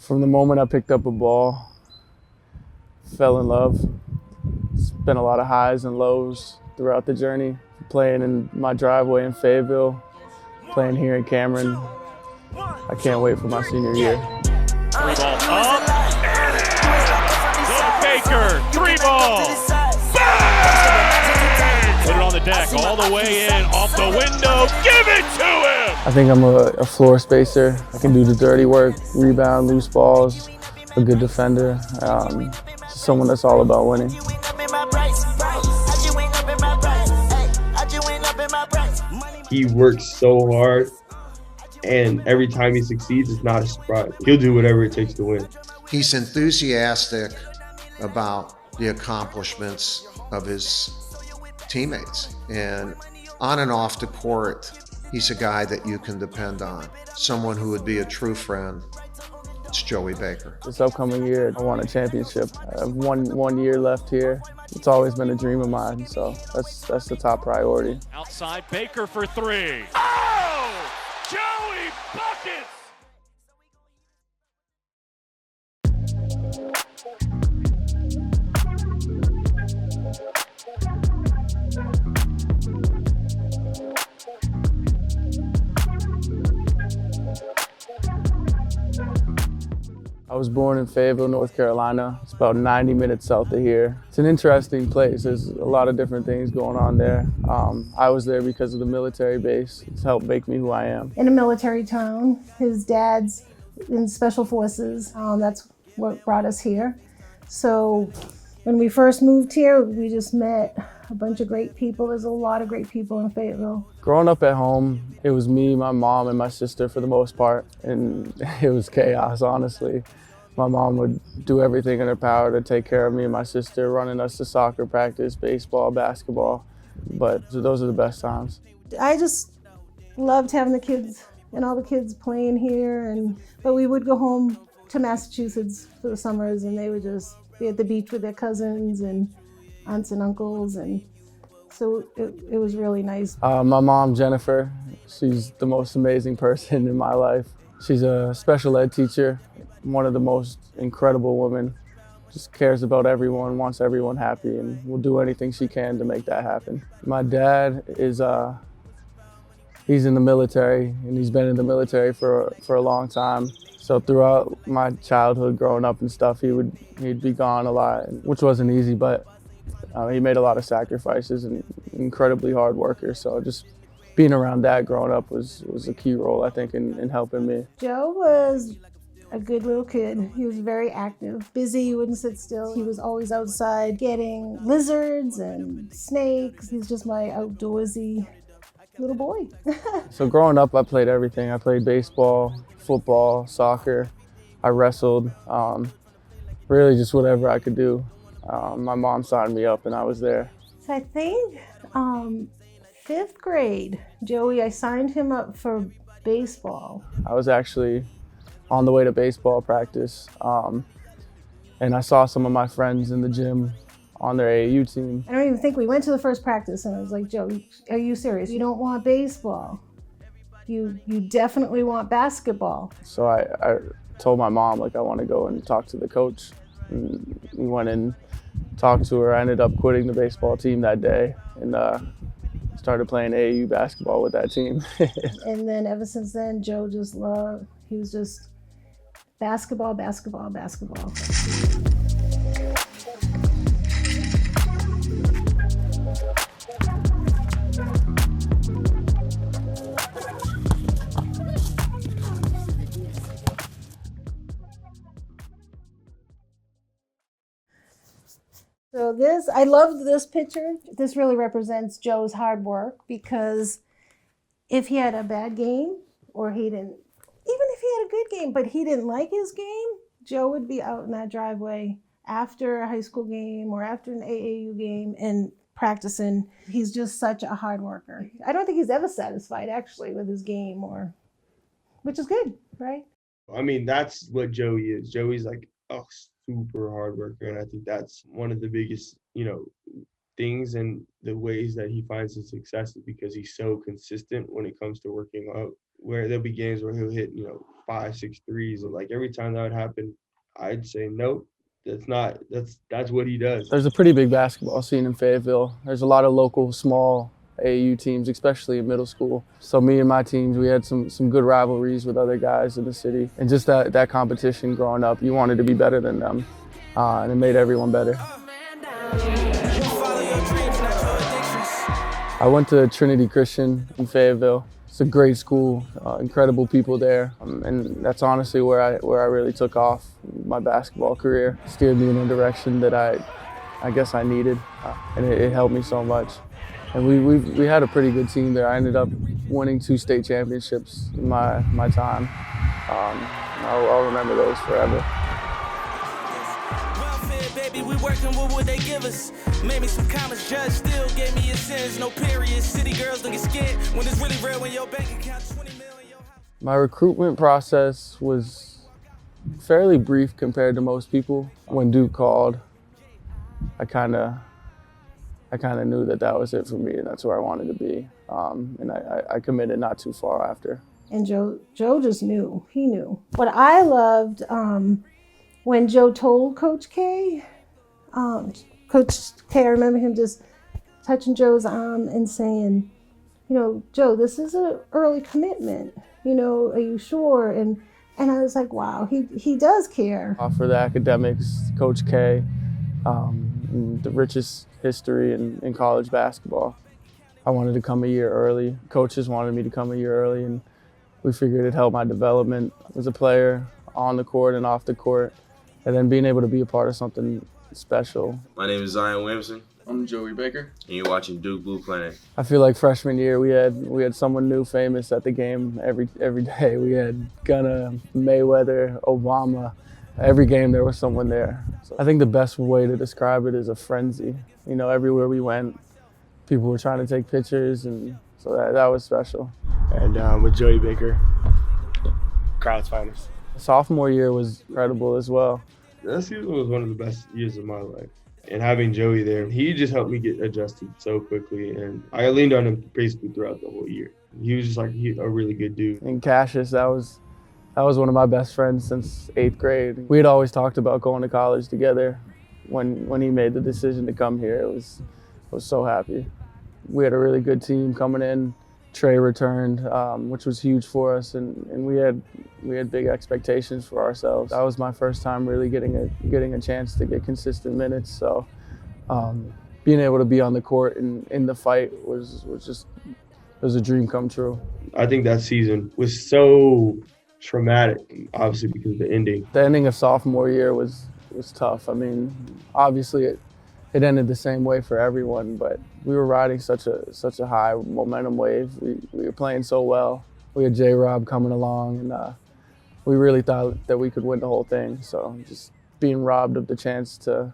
From the moment I picked up a ball, fell in love. It's been a lot of highs and lows throughout the journey. Playing in my driveway in Fayetteville, playing here in Cameron. I can't wait for my senior year. Three ball up. Go Baker. Three ball. Bang! Put it on the deck, all the way in, off the window. Give it to him! I think I'm a floor spacer. I can do the dirty work, rebound, loose balls, a good defender. Just someone that's all about winning. He works so hard, and every time he succeeds, it's not a surprise. He'll do whatever it takes to win. He's enthusiastic about the accomplishments of his teammates, and on and off the court, he's a guy that you can depend on. Someone who would be a true friend. It's Joey Baker. This upcoming year, I want a championship. I have one year left here. It's always been a dream of mine, so that's the top priority. Outside Baker for three. Oh! Joey buckets! I was born in Fayetteville, North Carolina. It's about 90 minutes south of here. It's an interesting place. There's a lot of different things going on there. I was there because of the military base. It's helped make me who I am. In a military town, his dad's in Special Forces. That's what brought us here. So when we first moved here, we just met a bunch of great people. There's a lot of great people in Fayetteville. Growing up at home, it was me, my mom, and my sister for the most part, and it was chaos, honestly. My mom would do everything in her power to take care of me and my sister, running us to soccer practice, baseball, basketball, but those are the best times. I just loved having the kids and all the kids playing here, but we would go home to Massachusetts for the summers, and they would just be at the beach with their cousins and aunts and uncles, and so it was really nice. My mom, Jennifer, she's the most amazing person in my life. She's a special ed teacher, one of the most incredible women, just cares about everyone, wants everyone happy, and will do anything she can to make that happen. My dad is, he's in the military, and he's been in the military for a long time. So throughout my childhood growing up and stuff, he'd be gone a lot, which wasn't easy, but he made a lot of sacrifices and incredibly hard worker. So just being around that growing up was a key role, I think, in helping me. Joe was a good little kid. He was very active, busy, he wouldn't sit still. He was always outside getting lizards and snakes. He's just my outdoorsy little boy. So growing up, I played everything. I played baseball, football, soccer. I wrestled, really just whatever I could do. My mom signed me up and I was there. So I think 5th grade, Joey, I signed him up for baseball. I was actually on the way to baseball practice, and I saw some of my friends in the gym on their AAU team. I don't even think we went to the first practice, and I was like, Joe, are you serious? You don't want baseball. You definitely want basketball. So I told my mom, like, I want to go and talk to the coach. And we went and talked to her. I ended up quitting the baseball team that day and started playing AAU basketball with that team. And then ever since then, Joe just loved, he was just basketball, basketball, basketball. So I loved this picture. This really represents Joe's hard work, because if he had a bad game, or even if he had a good game, but he didn't like his game, Joe would be out in that driveway after a high school game or after an AAU game and practicing. He's just such a hard worker. I don't think he's ever satisfied, actually, with his game, which is good, right? I mean, that's what Joey is. Joey's like a super hard worker, and I think that's one of the biggest, things and the ways that he finds his success is because he's so consistent when it comes to working out where there'll be games where he'll hit, 5, 6 threes. And like every time that would happen, I'd say, nope, that's what he does. There's a pretty big basketball scene in Fayetteville. There's a lot of local small AAU teams, especially in middle school. So me and my teams, we had some good rivalries with other guys in the city. And just that competition growing up, you wanted to be better than them. And it made everyone better. I went to Trinity Christian in Fayetteville. It's a great school, incredible people there, and that's honestly where I really took off my basketball career. Steered me in a direction that I guess I needed, and it helped me so much. And we had a pretty good team there. I ended up winning 2 state championships in my time. I'll remember those forever. Baby, we working with what they give us. Made me some comments, judge still gave me a sentence, no period. City girls don't get scared when it's really real when your bank account 20 million. My recruitment process was fairly brief compared to most people. When Duke called, I kind of knew that was it for me, and that's where I wanted to be. And I committed not too far after. And Joe just knew. He knew. What I loved when Joe told Coach K, I remember him just touching Joe's arm and saying, Joe, this is an early commitment. Are you sure? And I was like, wow, he does care. For the academics, Coach K, the richest history in college basketball. I wanted to come a year early. Coaches wanted me to come a year early, and we figured it'd help my development as a player on the court and off the court, and then being able to be a part of something special. My name is Zion Williamson. I'm Joey Baker. And you're watching Duke Blue Planet. I feel like freshman year we had someone new famous at the game every day. We had Gunna, Mayweather, Obama. Every game there was someone there. So I think the best way to describe it is a frenzy. Everywhere we went, people were trying to take pictures, and so that was special. And with Joey Baker, crowd's finest. Sophomore year was incredible as well. That season was one of the best years of my life. And having Joey there, he just helped me get adjusted so quickly. And I leaned on him basically throughout the whole year. He was just like a really good dude. And Cassius, that was one of my best friends since 8th grade. We had always talked about going to college together. When he made the decision to come here, I was so happy. We had a really good team coming in. Trey returned, which was huge for us, and we had big expectations for ourselves. That was my first time really getting a chance to get consistent minutes. So being able to be on the court and in the fight was a dream come true. I think that season was so traumatic, obviously because of the ending. The ending of sophomore year was tough. I mean, obviously it ended the same way for everyone, but we were riding such a high momentum wave. We were playing so well. We had J-Rob coming along, and we really thought that we could win the whole thing. So just being robbed of the chance to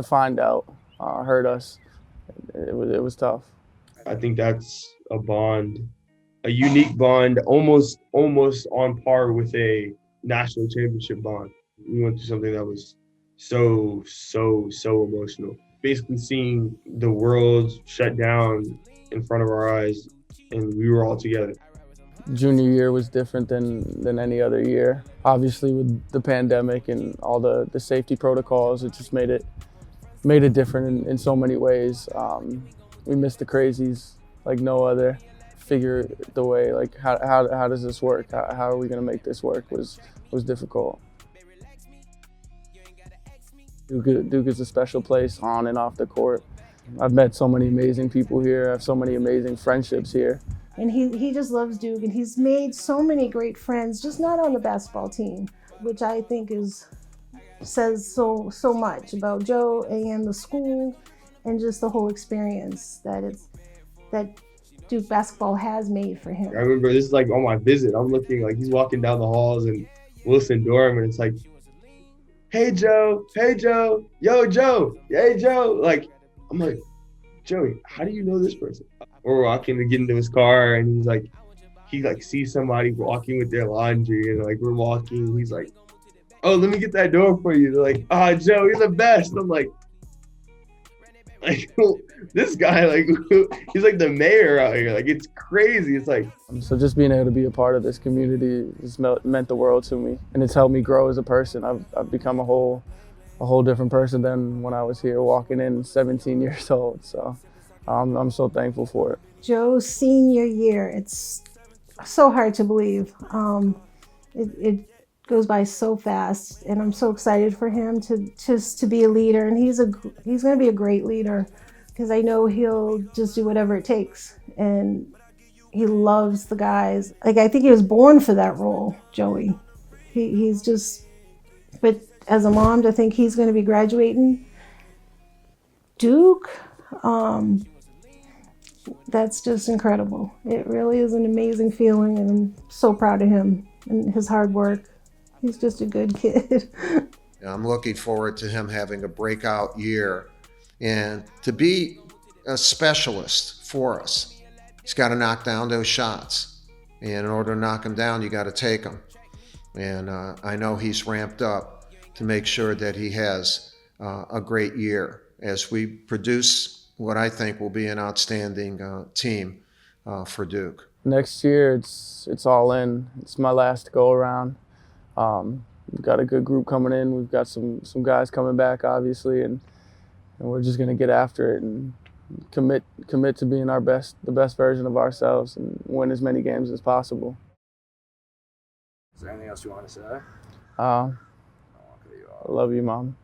find out hurt us. It was tough. I think that's a bond, a unique bond, almost on par with a national championship bond. We went through something that was so emotional. Basically seeing the world shut down in front of our eyes, and we were all together. Junior year was different than any other year. Obviously with the pandemic and all the safety protocols, it just made it different in so many ways. We missed the crazies like no other. Figure the way, like how does this work? How are we gonna make this work was difficult. Duke is a special place on and off the court. I've met so many amazing people here. I have so many amazing friendships here. And he just loves Duke, and he's made so many great friends, just not on the basketball team, which I think says so much about Joe and the school and just the whole experience that Duke basketball has made for him. I remember this is like on my visit. I'm looking like he's walking down the halls in Wilson Dorm, and it's like, hey Joe, yo Joe, hey Joe. Like, I'm like, Joey, how do you know this person? We're walking to get into his car, and he sees somebody walking with their laundry, and like we're walking. He's like, oh, let me get that door for you. They're like, oh Joe, you're the best. I'm like, Like this guy, like he's like the mayor out here. Like it's crazy. It's like So just being able to be a part of this community has meant the world to me, and it's helped me grow as a person. I've become a whole different person than when I was here walking in 17 years old. So I'm so thankful for it. Joe's senior year, it's so hard to believe. It goes by so fast, and I'm so excited for him to be a leader, and he's going to be a great leader, because I know he'll just do whatever it takes, and he loves the guys. Like, I think he was born for that role, Joey. He's just, but as a mom, to think he's going to be graduating Duke, that's just incredible. It really is an amazing feeling, and I'm so proud of him and his hard work. He's just a good kid. I'm looking forward to him having a breakout year and to be a specialist for us. He's got to knock down those shots. And in order to knock them down, you got to take them. And I know he's ramped up to make sure that he has a great year as we produce what I think will be an outstanding team for Duke. Next year, it's all in. It's my last go around. We've got a good group coming in. We've got some guys coming back, obviously, and we're just gonna get after it and commit to being the best version of ourselves, and win as many games as possible. Is there anything else you want to say? I love you, Mom.